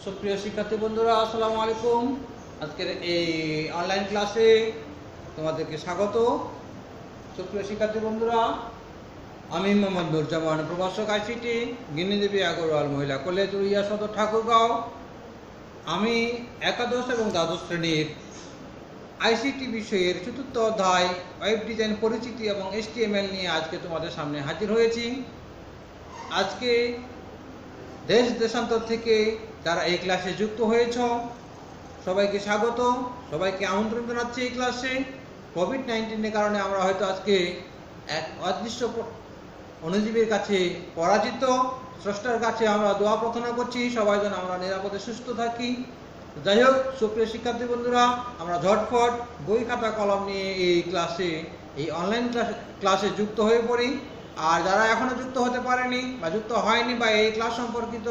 সুপ্রিয় শিক্ষার্থী বন্ধুরা, আসসালামু আলাইকুম। আজকের এই অনলাইন ক্লাসে তোমাদেরকে স্বাগত। সুপ্রিয় শিক্ষার্থী বন্ধুরা, আমি মোহাম্মদ নুরজামান, প্রভাষক আইসিটি, গিনিদেবী আগরওয়াল মহিলা কলেজ, উড়িয়া সদর, ঠাকুরগাঁও। আমি একাদশ এবং দ্বাদশ শ্রেণীর আইসিটি বিষয়ের চতুর্থ অধ্যায় ওয়েব ডিজাইন পরিচিতি এবং HTML নিয়ে আজকে তোমাদের সামনে হাজির হয়েছি। আজকে দেশ দেশান্তর থেকে যারা এই ক্লাসে যুক্ত হয়েছ সবাইকে স্বাগত, সবাইকে আমন্ত্রণ জানাচ্ছি এই ক্লাসে। কোভিড-19-এর কারণে আমরা হয়তো আজকে এক অদৃশ্য অণুজীবের কাছে পরাজিত। স্রষ্টার কাছে আমরা দোয়া প্রার্থনা করছি সবাই যেন আমরা নিরাপদে সুস্থ থাকি। যাই হোক, সুপ্রিয় শিক্ষার্থী বন্ধুরা, আমরা ঝটফট বই খাতা কলম নিয়ে এই অনলাইন ক্লাসে যুক্ত হয়ে পড়ি। আর যারা এখনো যুক্ত হতে পারেনি বা যুক্ত হয়নি বা এই ক্লাস সম্পর্কিত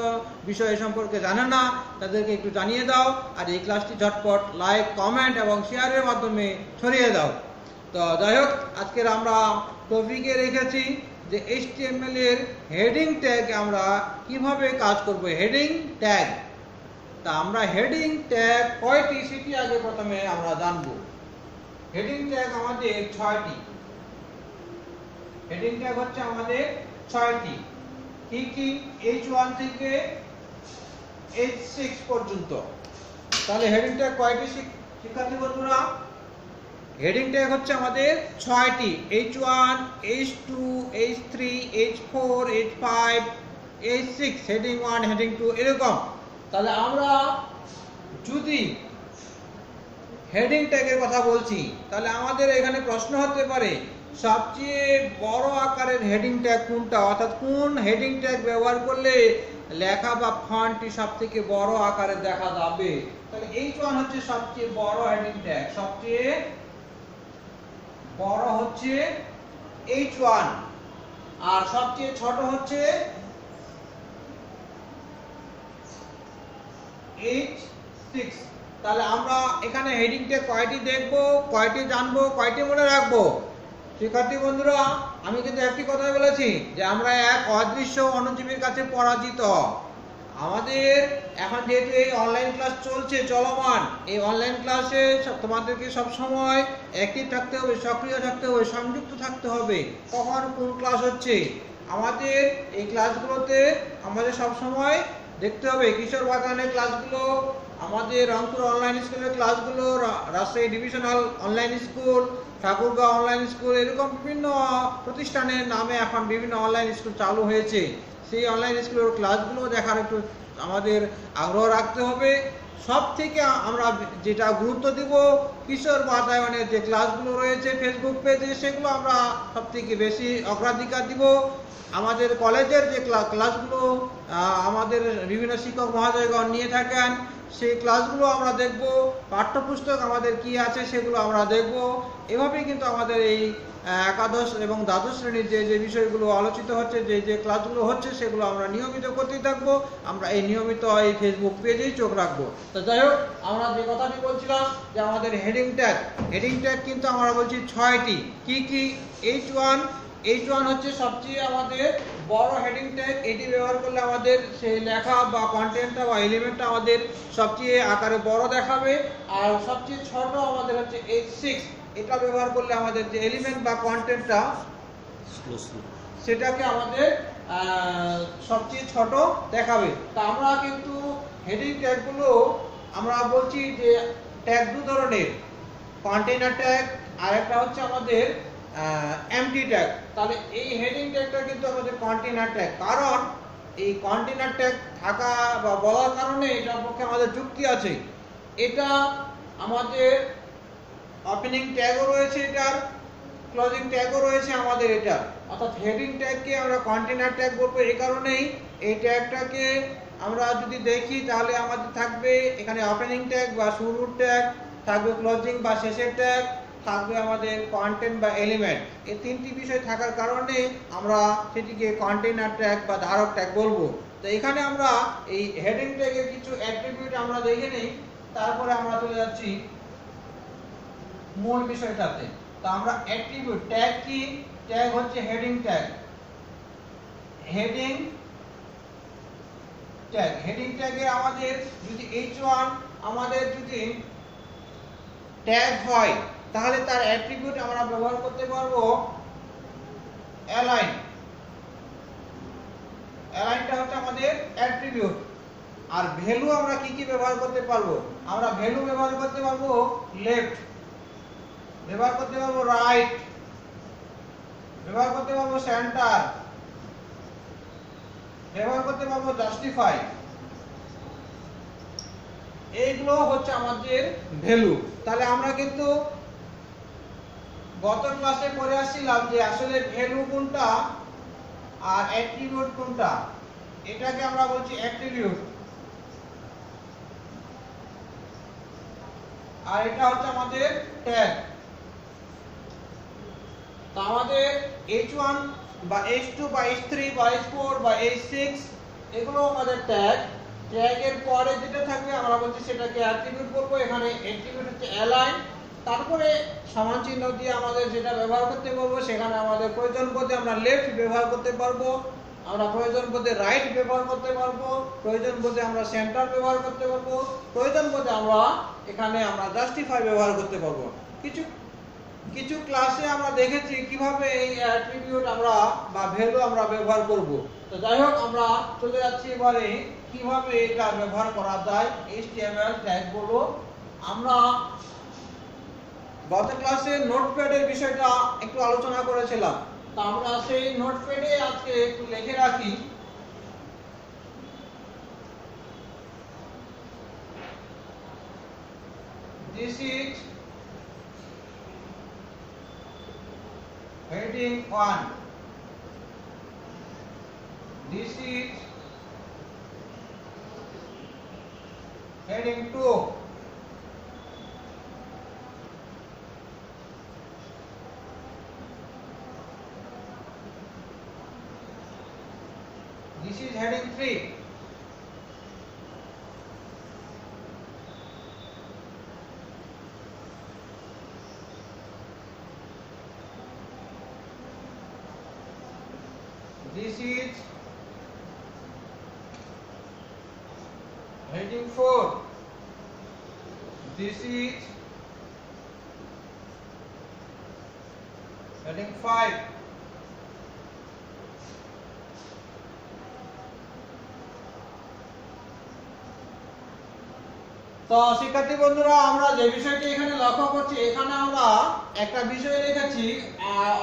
বিষয় সম্পর্কে জানে না, তাদেরকে একটু জানিয়ে দাও। আর এই ক্লাসটি ঝটপট লাইক, কমেন্ট এবং শেয়ারের মাধ্যমে ছড়িয়ে দাও। তো যাই হোক, আজকের আমরা টপিকে রেখেছি যে HTML এর হেডিং ট্যাগ আমরা কিভাবে কাজ করব। হেডিং ট্যাগ, তা আমরা হেডিং ট্যাগ কয়টি সেটি আগে প্রথমে আমরা জানবো। হেডিং ট্যাগ আমাদের 6টি। হেডিং ট্যাগ হচ্ছে আমাদের 6টি। কি কি? H1 থেকে H6 পর্যন্ত। তাহলে হেডিং ট্যাগ কয়টি শিক্ষার্থী বন্ধুরা? হেডিং ট্যাগ হচ্ছে আমাদের 6টি। H1, H2, H3, H4, H5, H6, heading 1, heading 2 এরকম। তাহলে আমরা যদি হেডিং ট্যাগের কথা বলছি, তাহলে আমাদের এখানে প্রশ্ন হতে পারে সবচেয়ে বড় আকারের হেডিং ট্যাগ কোনটা, অর্থাৎ কোন হেডিং ট্যাগ ব্যবহার করলে লেখা বা ফন্টটি সবথেকে বড় আকারে দেখা যাবে। তাহলে H1 হচ্ছে সবচেয়ে বড় হেডিং ট্যাগ। সবচেয়ে বড় হচ্ছে H1 আর সবচেয়ে ছোট হচ্ছে H6। তাহলে আমরা এখানে হেডিং ট্যাগ কয়টি দেখব, কয়টি জানবো, কয়টি মনে রাখবো? শিক্ষার্থী বন্ধুরা, আমি কিন্তু একটি কথা বলেছি যে আমরা এক অদৃশ্য অণুজীবের কাছে পরাজিত। আমাদের এখন যেহেতু এই অনলাইন ক্লাস চলছে, চলমান, এই অনলাইন ক্লাসে তোমাদেরকে সব সময় অ্যাক্টিভ থাকতে হবে, সক্রিয় থাকতে হবে, সংযুক্ত থাকতে হবে। কখন কোন ক্লাস হচ্ছে আমাদের এই ক্লাসগুলোতে আমাদের সব সময় দেখতে হবে। কিশোর বাগানের ক্লাসগুলো, আমাদের রংপুর অনলাইন স্কুলের ক্লাসগুলো, Rajshahi divisional online school, Thakurgaon online school, এরকম বিভিন্ন প্রতিষ্ঠানের নামে এখন বিভিন্ন অনলাইন স্কুল চালু হয়েছে। সেই অনলাইন স্কুলের ক্লাসগুলো দেখার একটু আমাদের আগ্রহ রাখতে হবে। সব থেকে আমরা যেটা গুরুত্ব দিব, কিশোর বাতায়নের যে ক্লাসগুলো রয়েছে ফেসবুক পেজে, সেগুলো আমরা সব থেকে বেশি অগ্রাধিকার দিব। আমাদের কলেজের যে ক্লাসগুলো আমাদের বিভিন্ন শিক্ষক মহোদয়গণ নিয়ে থাকেন, সেই ক্লাসগুলো আমরা দেখব। পাঠ্যপুস্তক আমাদের কি আছে সেগুলো আমরা দেখব। এভাবেই কিন্তু আমাদের এই একাদশ এবং দ্বাদশ শ্রেণীর যে বিষয়গুলো আলোচিত হচ্ছে, যে ক্লাসগুলো হচ্ছে, সেগুলো আমরা নিয়মিত করতেই থাকবো। আমরা এই নিয়মিত এই ফেসবুক পেজেই চোখ রাখবো। তো যাই হোক, আমরা যে কথাটি বলছিলাম যে আমাদের হেডিং ট্যাগ কিন্তু আমরা বলছি 6টি। কি কি? H1 হচ্ছে সবচেয়ে আমাদের বড় হেডিং ট্যাগ। এটি ব্যবহার করলে আমাদের সেই লেখা বা কন্টেন্টটা বা এলিমেন্টটা আমাদের সবচেয়ে আকারে বড় দেখাবে। আর সবচেয়ে ছোট আমাদের হচ্ছে H6। এটা ব্যবহার করলে আমাদের যে এলিমেন্ট বা কন্টেন্টটা সেটাকে আমাদের সবচেয়ে ছোট দেখাবে। তা আমরা কিন্তু হেডিং ট্যাগগুলো আমরা বলছি যে ট্যাগ দু ধরনের, কন্টেইনার ট্যাগ আর একটা হচ্ছে আমাদের এমটি ট্যাগ। তাহলে এই হেডিং ট্যাগটা কিন্তু আমাদের কন্টেইনার ট্যাগ। কারণ এই কন্টেইনার ট্যাগ থাকা বা বলার কারণে এটার পক্ষে আমাদের যুক্তি আছে। এটা আমাদের ওপেনিং ট্যাগও রয়েছে, এটার ক্লোজিং ট্যাগও রয়েছে আমাদের এটা। অর্থাৎ হেডিং ট্যাগকে আমরা কন্টেইনার ট্যাগ বলবো এই কারণেই। এই ট্যাগটাকে আমরা যদি দেখি তাহলে আমাদের থাকবে এখানে ওপেনিং ট্যাগ বা শুরুর ট্যাগ, থাকবে ক্লোজিং বা শেষের ট্যাগ, থাকবে আমাদের কন্টেন্ট বা এলিমেন্ট। এই তিনটি বিষয় থাকার কারণে আমরা সেটিকে কন্টেইনার ট্যাগ বা ধারক ট্যাগ বলবো। তো এখানে আমরা এই হেডিং ট্যাগের কিছু অ্যাট্রিবিউট আমরা দেখে নেই, তারপরে আমরা চলে যাচ্ছি মূল বিষয়টাতে। তো আমরা অ্যাট্রিবিউট, ট্যাগ কি? ট্যাগ হচ্ছে heading tag. Heading tag. Heading ট্যাগে আমাদের যদি h1 আমাদের যদি ট্যাগ হয় তাহলে তার অ্যাট্রিবিউট আমরা ব্যবহার করতে পারবো অ্যালাইন। অ্যালাইনটা হচ্ছে আমাদের অ্যাট্রিবিউট। আর ভ্যালু আমরা কি কি ব্যবহার করতে পারবো? আমরা ভ্যালু ব্যবহার করতে পারবো লেফট, ব্যবহার করতে পারবো রাইট, ব্যবহার করতে পারবো সেন্টার, ব্যবহার করতে পারবো জাস্টিফাই। এইগুলো হচ্ছে আমাদের ভ্যালু। তাহলে আমরা কিন্তু গত ক্লাসে পড়ে আসছিলাম যে আসলে ভ্যালু কোনটা আর অ্যাট্রিবিউট কোনটা। এটাকে আমরা বলছি অ্যাট্রিবিউট, আর এটা হচ্ছে আমাদের ট্যাগ। তো আমাদের h1 বা h2 বা h3 বা h4 বা h6 এগুলো আমাদের ট্যাগ। ট্যাগের পরে যেটা থাকবে আমরা বলছি সেটাকে অ্যাট্রিবিউট বলবো। এখানে অ্যাট্রিবিউট হচ্ছে অ্যালাইন, তারপরে সমান চিহ্ন দিয়ে আমাদের যেটা ব্যবহার করতে পারবো সেখানে আমাদের প্রয়োজন বোধে আমরা লেফট ব্যবহার করতে পারবো, আমরা প্রয়োজন বোধে রাইট ব্যবহার করতে পারবো, প্রয়োজন বোধে আমরা সেন্টার ব্যবহার করতে পারবো, প্রয়োজন বোধে আমরা এখানে আমরা জাস্টিফাই ব্যবহার করতে পারবো। কিছু ক্লাসে আমরা দেখেছি কিভাবে এই অ্যাট্রিবিউট আমরা বা ভ্যালু আমরা ব্যবহার করব। তো যাই হোক, আমরা চলে যাচ্ছি এবারে কিভাবে এটা ব্যবহার করা যায় HTML ট্যাগগুলো। আমরা গত ক্লাসে নোটপ্যাডের বিষয়টা একটু আলোচনা করেছিলাম। তো আমরা সেই নোটপ্যাডে আজকে একটু লিখে রাখি this is heading 1, this is heading 2, this is heading 3, this is heading 4, this is heading 5, তো শিক্ষার্থী বন্ধুরা, আমরা যে বিষয়টি এখানে লক্ষ্য করছি, এখানে আমরা একটা বিষয় লিখেছি,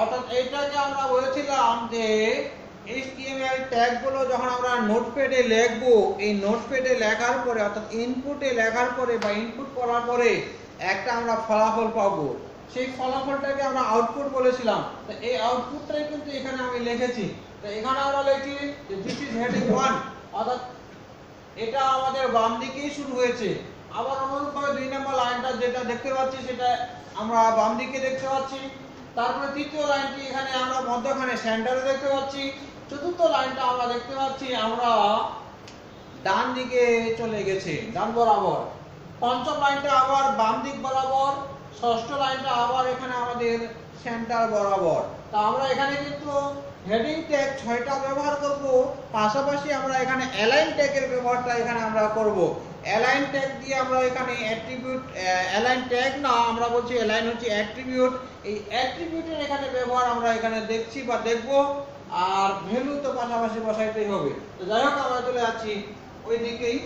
অর্থাৎ এইটাকে আমরা বলেছিলাম যে HTML ট্যাগগুলো যখন আমরা নোটপ্যাডে লিখবো, এই নোটপ্যাডে লেখার পরে অর্থাৎ ইনপুটে লেখার পরে বা ইনপুট করার পরে একটা আমরা ফলাফল পাবো। সেই ফলাফলটাকে আমরা আউটপুট বলেছিলাম। তো এই আউটপুটটাই কিন্তু এখানে আমি লিখেছি। তো এখানে আমরা লিখি যে দিস ইজ হেডিং 1, অর্থাৎ এটা আমাদের বাম দিকেই শুরু হয়েছে। আবার অনুরূপভাবে 2 নম্বর লাইনটা যেটা দেখতে পাচ্ছি সেটা আমরা বাম দিকে দেখতে পাচ্ছি। তারপরে তৃতীয় লাইনটি এখানে আমরা মধ্যখানে সেন্টারে দেখতে পাচ্ছি। চতুর্থ লাইনটা আমরা দেখতে পাচ্ছি আমরা ডান দিকে চলে গেছে, ডান বরাবর। পঞ্চম লাইনটা আবার বাম দিক বরাবর। ষষ্ঠ লাইনটা আবার এখানে আমাদের সেন্টার বরাবর। তা আমরা এখানে কিন্তু হেডিং ট্যাগ 6টা ব্যবহার করব, পাশাপাশি আমরা এখানে অ্যালাইন ট্যাগের ব্যবহারটা এখানে আমরা করব। অ্যালাইন ট্যাগ দিয়ে আমরা এখানে অ্যাট্রিবিউট, অ্যালাইন ট্যাগ না, আমরা বলছি অ্যালাইন হচ্ছে অ্যাট্রিবিউট। এই অ্যাট্রিবিউটের এখানে ব্যবহার আমরা এখানে দেখছি বা দেখব, আর ভ্যালু তো পাশাপাশি বসাইতেই হবে। তো যাই হোক, আমরা চলে যাচ্ছি ওই দিকেই।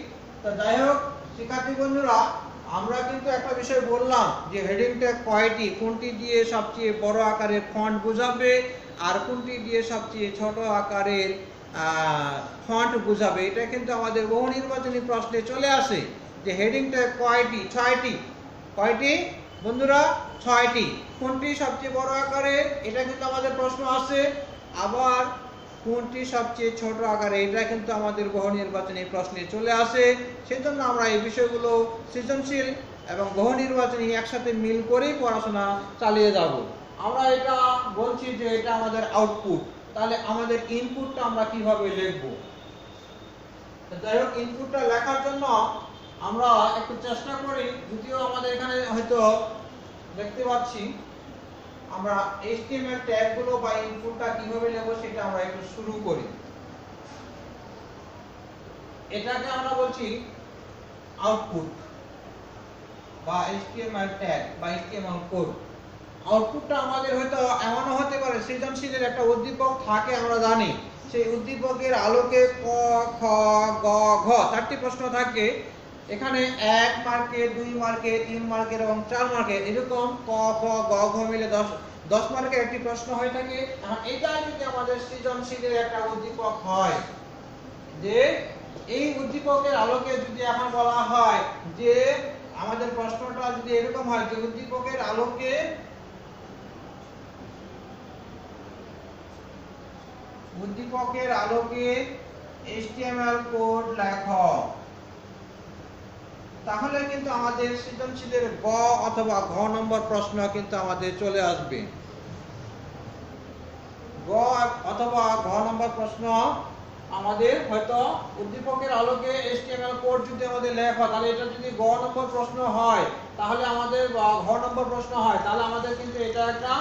তো যাই হোক শিক্ষার্থী বন্ধুরা, আমরা কিন্তু একটা বিষয় বললাম যে হেডিং ট্যাগ কয়টি, কোনটি দিয়ে সবচেয়ে বড় আকারের ফন্ট বোঝাবে আর কোনটি দিয়ে সবচেয়ে ছোট আকারের ফন্ট বোঝাবে। এটা কিন্তু আমাদের বহু নির্বাচনী প্রশ্নে চলে আসে যে হেডিং ট্যাগ কয়টি, 6টি। কয়টি বন্ধুরা? 6টি। কোনটি সবচেয়ে বড় আকারের, এটা কিন্তু আমাদের প্রশ্ন আসে। আবার কোনটি সবচেয়ে ছোট আকারে, এটা কিন্তু আমাদের বহু নির্বাচনী প্রশ্নে চলে আসে। সেজন্য আমরা এই বিষয়গুলো সৃজনশীল এবং বহু নির্বাচনী একসাথে মিল করেই পড়াশোনা চালিয়ে যাব। আমরা এটা বলছি যে এটা আমাদের আউটপুট। তাহলে আমাদের ইনপুটটা আমরা কিভাবে লিখব? যাই হোক, ইনপুটটা লেখার জন্য আমরা একটু চেষ্টা করি। যদিও আমাদের এখানে হয়তো দেখতে পাচ্ছি, আমরা HTML ট্যাগগুলো বা ইনপুটটা কিভাবে নেব সেটা আমরা একটু শুরু করি। এটাকে আমরা বলছি আউটপুট বা HTML ট্যাগ বা HTML কোড। আউটপুটটা আমাদের হয়তো এমনও হতে পারে সৃজনশীলের একটা উদ্দীপক থাকে, আমরা জানি সেই উদ্দীপকের আলোকে ক খ গ ঘ 4টি প্রশ্ন থাকে। এখানে 1 মার্কের, 2 মার্কের, 3 মার্কের এবং 4 মার্কের, এরকম ক খ গ ঘ মিলে 10 মার্কের একটি প্রশ্ন হয়ে থাকে। এখন এটা যদি আমাদের সৃজনশীলের একটা উদ্দীপক হয়, যে এই উদ্দীপকের আলোকে যদি এখন বলা হয় যে আমাদের প্রশ্নটা যদি এরকম হয় যে উদ্দীপকের আলোকে HTML কোড লেখো, তাহলে কিন্তু আমাদের সৃজনশীলের গ অথবা ঘ নম্বর প্রশ্ন কিন্তু আমাদের চলে আসবে। গ অথবা ঘ নম্বর প্রশ্ন আমাদের হয়তো উদ্দীপকের আলোকে HTML কোড যদি আমাদের লেখা, তাহলে এটা যদি গ নম্বর প্রশ্ন হয় তাহলে আমাদের, বা ঘ নম্বর প্রশ্ন হয় তাহলে আমাদের কিন্তু এটা একটা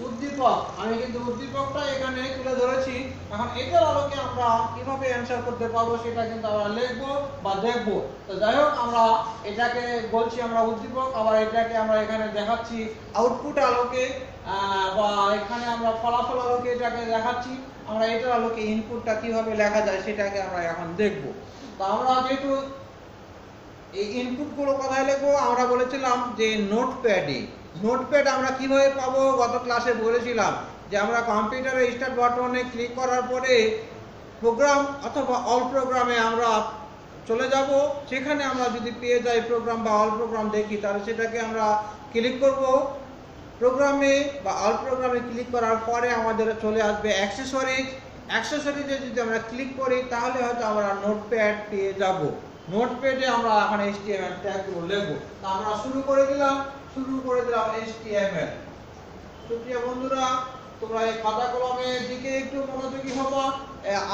উদ্দীপক। আমি কিন্তু উদ্দীপকটা এখানে তুলে ধরেছি। এখন এটার আলোকে আমরা কিভাবে অ্যানসার করতে পারবো সেটা কিন্তু আমরা লিখবো বা দেখবো। তো যাই হোক, আমরা এটাকে বলছি আমরা উদ্দীপক, আবার এটাকে আমরা এখানে দেখাচ্ছি আউটপুট আলোকে, বা এখানে আমরা ফলাফল আলোকে এটাকে দেখাচ্ছি। আমরা এটার আলোকে ইনপুটটা কিভাবে লেখা যায় সেটাকে আমরা এখন দেখব। তো আমরা যেহেতু এই ইনপুট গুলো কোথায় লিখবো, আমরা বলেছিলাম যে নোটপ্যাড আমরা কিভাবে পাবো, গত ক্লাসে বলেছিলাম যে আমরা কম্পিউটারে স্টার্ট বাটনে ক্লিক করার পরে প্রোগ্রাম অথবা অল প্রোগ্রামে আমরা চলে যাব। সেখানে আমরা যদি পেয়ে যাই প্রোগ্রাম বা অল প্রোগ্রাম দেখি, তাহলে সেটাকে আমরা ক্লিক করব প্রোগ্রামে বা অল প্রোগ্রামে। ক্লিক করার পরে আমাদের চলে আসবে অ্যাক্সেসরিজে যদি আমরা ক্লিক করি তাহলে হয়তো আমরা নোটপ্যাড পেয়ে যাব। নোটপ্যাডে আমরা এখন HTML ট্যাগগুলো লিখব। তো আমরা শুরু করে দিলাম HTML। সুপ্রিয় বন্ধুরা, তোমরা এই খাতা কলমের দিকে একটু মনোযোগী হবা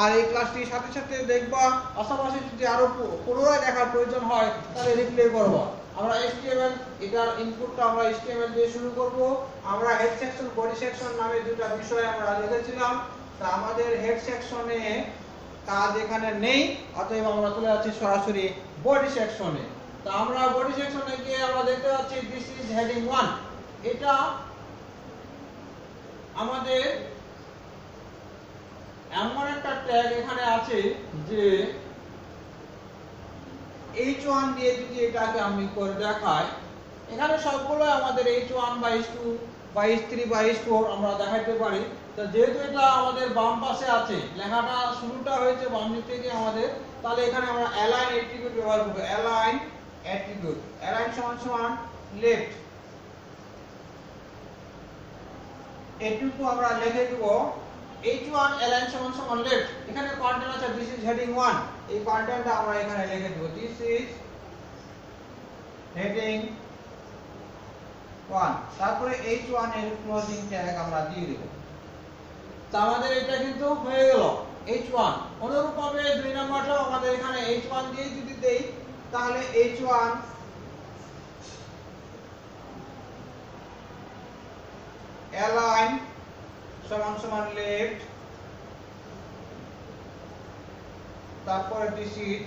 আর এই ক্লাসটির সাথে সাথে দেখবা। পাশাপাশি যদি আরো পুনরায় দেখার প্রয়োজন হয় তাহলে রিপ্লে করবা। আমরা HTML এটার ইনপুটটা আমরা HTML দিয়ে শুরু করব। আমরা হেড সেকশন, বডি সেকশন নামে দুটো বিষয় আমরা লিখেছিলাম। তা আমাদের হেড সেকশনে কাজ এখানে নেই, অতএব আমরা চলে যাচ্ছি সরাসরি বডি সেকশনে। তো আমরা বডি সেকশনে গিয়ে আমরা দেখতে পাচ্ছি দিস ইজ হেডিং 1। এটা আমাদের এমন একটা ট্যাগ এখানে আছে যে H1 দিয়ে যদি এটাকে আমি করে দেখাই, এখানে সবগুলো আমাদের H1 বা H2 বা H3 বা H4 আমরা দেখাইতে পারি। তো যেহেতু এটা আমাদের বাম পাশে আছে, লেখাটা শুরুটা হয়েছে বাম দিক থেকে আমাদের, তাহলে এখানে আমরা অ্যালাইন অ্যাট্রিবিউট ব্যবহার করব। অ্যালাইন সমান সমান লেফট, এটুকু আমরা লিখে দেব H1 অ্যালাইন সমান সমান লেফট। এখানে কন্টেন্ট আছে দিস ইজ হেডিং 1, এই কন্টেন্টটা আমরা এখানে লিখে দেব দিস ইজ হেডিং 1। তারপরে H1 এর ক্লোজিং ট্যাগ আমরা দিয়ে দেব। তো আমাদের এটা কিন্তু হয়ে গেল H1। অনুরূপভাবে 2 নম্বরটাও আমাদের এখানে H1 দিয়ে যদি দেই, তাহলে H1 অ্যালাইন সমান সমান লেফট, তারপরে দিস ইজ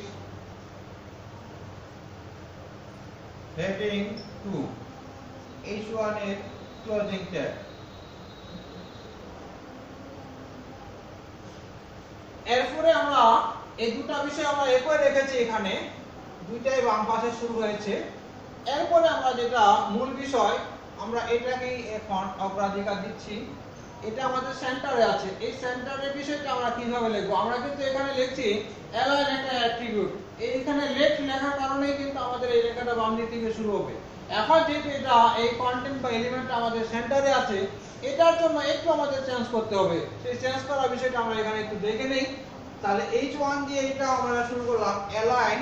হেডিং 2, H1 এর ক্লোজিং ট্যাগ। এরপরে আমরা এই দুটো বিষয় আমরা একই রেখেছি, এখানে দুইটাই বাম পাশে শুরু হয়েছে। এরপরে আমরা যেটা মূল বিষয়, আমরা এটাকেই এখন অগ্রাধিকার দিচ্ছি। এটা আমাদের সেন্টারে আছে। এই সেন্টারের বিষয়টা আমরা কিভাবে লিখব, আমরা কিন্তু এখানে লিখছি অ্যালাইন একটা অ্যাট্রিবিউট। এইখানে লেফট লেখার কারণেই কিন্তু আমাদের এই লেখাটা বাম দিক থেকে শুরু হবে। এখন যেহেতু এটা এই কন্টেন্ট বা এলিমেন্টটা আমাদের সেন্টারে আছে, এটার জন্য একটু আমাদের চেঞ্জ করতে হবে। সেই চেঞ্জ করার বিষয়টা আমরা এখানে একটু দেখে নেই। তাহলে H1 দিয়ে এটা আমরা শুরু করলাম অ্যালাইন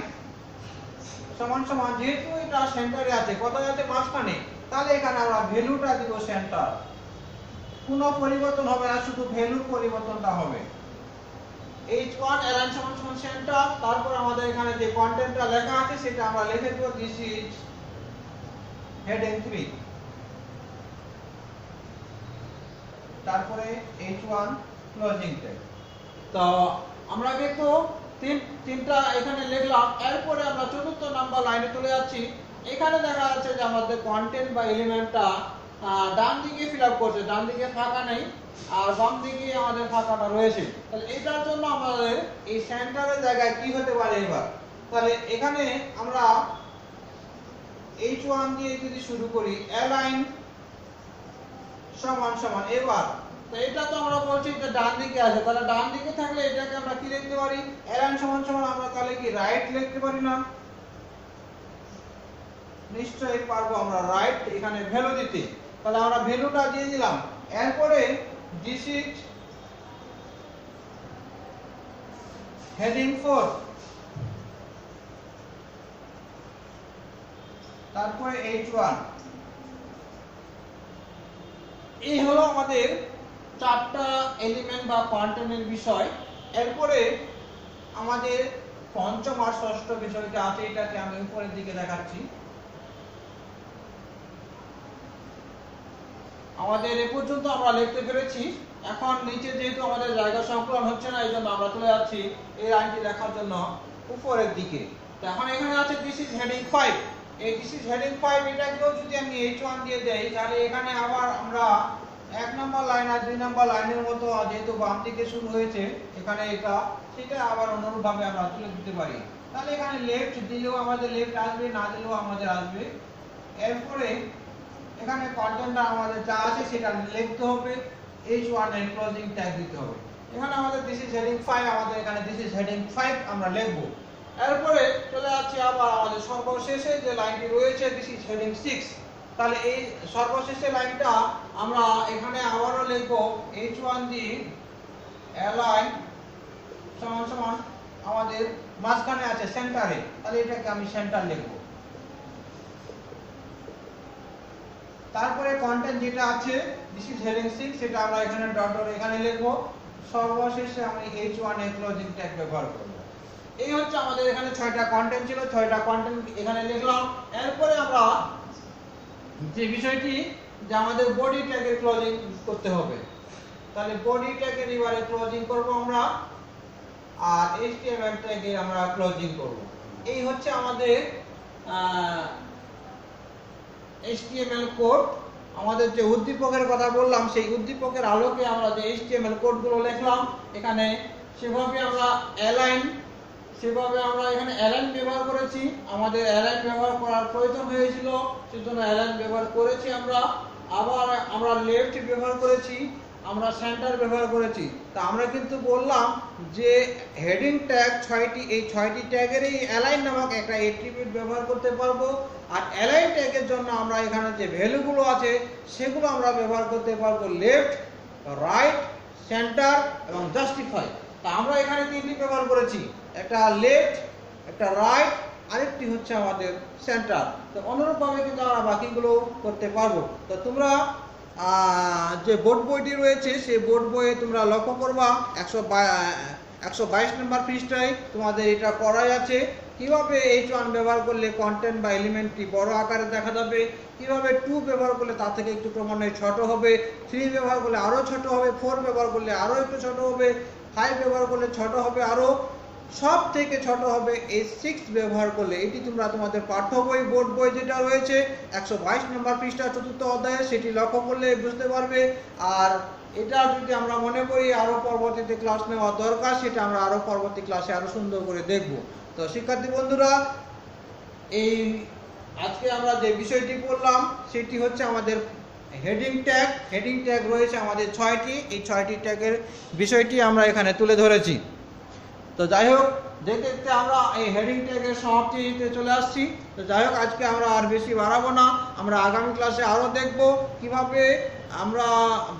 সমান সমান, যেহেতু এটা সেন্টারে আছে, কোথায় আছে, মাঝখানে, তাহলে এখানে আমরা ভ্যালুটা দিব সেন্টার। কোনো পরিবর্তন হবে না, শুধু ভ্যালুর পরিবর্তনটা হবে। H1 অ্যালাইন সমান সমান সেন্টার, তারপর আমাদের এখানে যে কন্টেন্টটা লেখা আছে সেটা আমরা লিখে দেব দিস ইজ হেডিং 3, তারপরে H1 ক্লোজিং ট্যাগ। তো আমরা কিন্তু তিনটা এখানে লিখলাম। এরপরে আমরা চতুর্থ নাম্বার লাইনে চলে যাচ্ছি। এখানে দেখা যাচ্ছে যে আমাদের কন্টেন্ট বা এলিমেন্টটা ডান দিকে ফিল আপ করছে, ডান দিকে ফাঁকা নেই আর বাম দিকে আমাদের ফাঁকাটা রয়েছে। তাহলে এটার জন্য আমাদের এই সেন্টারের জায়গায় কি হতে পারে এবার, তাহলে এখানে আমরা h1 দিয়ে যদি শুরু করি অ্যালাইন সমান সমান, এবার তো এটা তো আমরা বলছি যে ডান দিকে আছে, তাহলে ডান দিকে থাকলে এটাকে আমরা কি লিখতে পারি, অ্যালাইন সমান সমান আমরা তাহলে কি রাইট লিখতে পারি না? নিশ্চয়ই পারবো আমরা রাইট এখানে ভ্যালু দিতে। তাহলে আমরা ভ্যালুটা দিয়ে দিলাম। এরপরে দিস ইজ হেডিং 4, তারপরে h1। এই হলো আমাদের চারটা এলিমেন্ট বা কন্টেন্টের বিষয়। এরপরে আমাদের পঞ্চম আর ষষ্ঠ বিষয়টা আছে, এটাকে আমি উপরের দিকে দেখাচ্ছি। আমাদের এ পর্যন্ত আমরা লিখতে পেরেছি। এখন নিচে যেহেতু আমাদের জায়গা সংকলন হচ্ছে না, এই জন্য আমরা চলে যাচ্ছি এই লাইনটি দেখার জন্য উপরের দিকে। তো এখন এখানে আছে দিস ইজ হেডিং 5। এই দিস ইজ হেডিং 5 এটাকেও যদি আমি h1 দিয়ে দেই, তাহলে এখানে আবার আমরা 1 নম্বর লাইন আর 2 নম্বর লাইনের মতো যেহেতু বাম দিকে শুরু হয়েছে এখানে এটা, সেটা আবার অনুরূপভাবে আমরা তুলে দিতে পারি। তাহলে এখানে লেফট দিলেও আমাদের লেফট আসবে, না দিলেও আমাদের আসবে। এরপরে এখানে কন্টেন্টটা আমাদের যা আছে সেটা লিখতে হবে, h1 এর ক্লোজিং ট্যাগ দিতে হবে। এখানে আমাদের দিস ইজ হেডিং 5, আমাদের এখানে দিস ইজ হেডিং 5 আমরা লিখব। এরপরে চলে যাচ্ছি আবার আমাদের সর্বশেষে যে লাইনটি রয়েছে দিস ইজ হেডিং 6। তাহলে এই সর্বশেষে লাইনটা আমরা এখানে আবারও লিখব h1 দিয়ে অ্যালাইন সমান সমান আমাদের মাঝখানে আছে সেন্টারে, তাহলে এটাকে আমি সেন্টার লিখব। তারপরে কন্টেন্ট যেটা আছে দিস ইজ হেডিং 6, সেটা আমরা এখানে ডট ডট এখানে লিখব। সর্বশেষে আমি h1 এর ক্লোজিং ট্যাগ ব্যবহার করব। এই হচ্ছে আমাদের এখানে 6টা কন্টেন্ট ছিল, 6টা কন্টেন্ট এখানে লিখলাম। এরপরে আমরা যে বিষয়টি যে আমাদের বডি ট্যাগের ক্লোজিং করতে হবে, তাহলে বডি ট্যাগের এবারে ক্লোজিং করব আমরা, আর HTML ট্যাগের আমরা ক্লোজিং করব। এই হচ্ছে আমাদের HTML কোড। আমাদের যে উদ্দীপকের কথা বললাম সেই উদ্দীপকের আলোকে আমরা যে HTML কোডগুলো লিখলাম এখানে, সেভাবে আমরা এখানে অ্যালাইন ব্যবহার করেছি। আমাদের অ্যালাইন ব্যবহার করার প্রয়োজন হয়েছিল, সেজন্য অ্যালাইন ব্যবহার করেছি আমরা। আবার আমরা লেফট ব্যবহার করেছি, আমরা সেন্টার ব্যবহার করেছি। তা আমরা কিন্তু বললাম যে হেডিং ট্যাগ 6টি, এই 6টি ট্যাগের এই অ্যালাইন নামক একটা অ্যাট্রিবিউট ব্যবহার করতে পারবো। আর অ্যালাইন ট্যাগের জন্য আমরা এখানে যে ভ্যালুগুলো আছে সেগুলো আমরা ব্যবহার করতে পারবো লেফট, রাইট, সেন্টার এবং জাস্টিফাই। তা আমরা এখানে তিনটি ব্যবহার করেছি, একটা লেফট, একটা রাইট, আরেকটি হচ্ছে আমাদের সেন্টার। তো অনুরূপভাবে কিন্তু আমরা বাকিগুলো করতে পারবো। তো তোমরা যে বোর্ড বইটি রয়েছে সেই বোর্ড বইয়ে তোমরা লক্ষ্য করবা 122 নম্বর পৃষ্ঠায় তোমাদের এটা করাই আছে। কিভাবে h1 ব্যবহার করলে কন্টেন্ট বা এলিমেন্টটি বড় আকারে দেখা যাবে, কিভাবে 2 ব্যবহার করলে তার থেকে একটু ক্রমান্বয়ে ছোট হবে, 3 ব্যবহার করলে আরো ছোট হবে, 4 ব্যবহার করলে আরো একটু ছোট হবে, 5 ব্যবহার করলে ছোট হবে আরো, সব থেকে ছোট হবে এই 6 ব্যবহার করলে। এটি তোমরা তোমাদের পাঠ্য বই বোর্ড বই যেটা রয়েছে 122 নম্বর পৃষ্ঠা 4র্থ অধ্যায়ে সেটি লক্ষ্য করলে বুঝতে পারবে। আর এটা যদি আমরা মনে করি আরো পরবর্তীতে ক্লাস নেওয়া দরকার, সেটা আমরা আরো পরবর্তী ক্লাসে আরো সুন্দর করে দেখব। তো শিক্ষার্থী বন্ধুরা, এই আজকে আমরা যে বিষয়টি পড়লাম সেটি হচ্ছে আমাদের হেডিং ট্যাগ। হেডিং ট্যাগ রয়েছে আমাদের 6টি, এই 6টি ট্যাগের বিষয়টি আমরা এখানে তুলে ধরেছি। তো যাই হোক, দেখতে দেখতে আমরা এই হেডিং ট্যাগের সমাপ্তিতে চলে আসছি। তো যাই হোক, আজকে আমরা আর বেশি বাড়াবো না, আমরা আগামী ক্লাসে আরো দেখব কিভাবে আমরা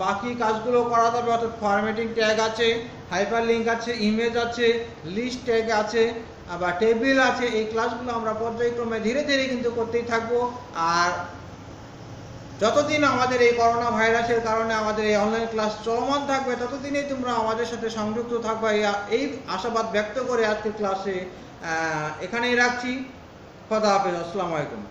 বাকি কাজগুলো করা যাবে। অর্থাৎ ফরম্যাটিং ট্যাগ আছে, হাইপারলিংক আছে, ইমেজ আছে, লিস্ট ট্যাগ আছে, আবার টেবিল আছে। এই ক্লাসগুলো আমরা পর্যায়ক্রমে ধীরে ধীরে কিন্তু করতেই থাকবো। আর যতদিন আমাদের এই করোনা ভাইরাসের কারণে আমাদের এই অনলাইন ক্লাস চলমান থাকবে ততদিনই তোমরা আমাদের সাথে সংযুক্ত থাকবে, এই আশাবাদ ব্যক্ত করে আজকের ক্লাসে এখানেই রাখছি। খোদা হাফেজ, আসসালামু আলাইকুম।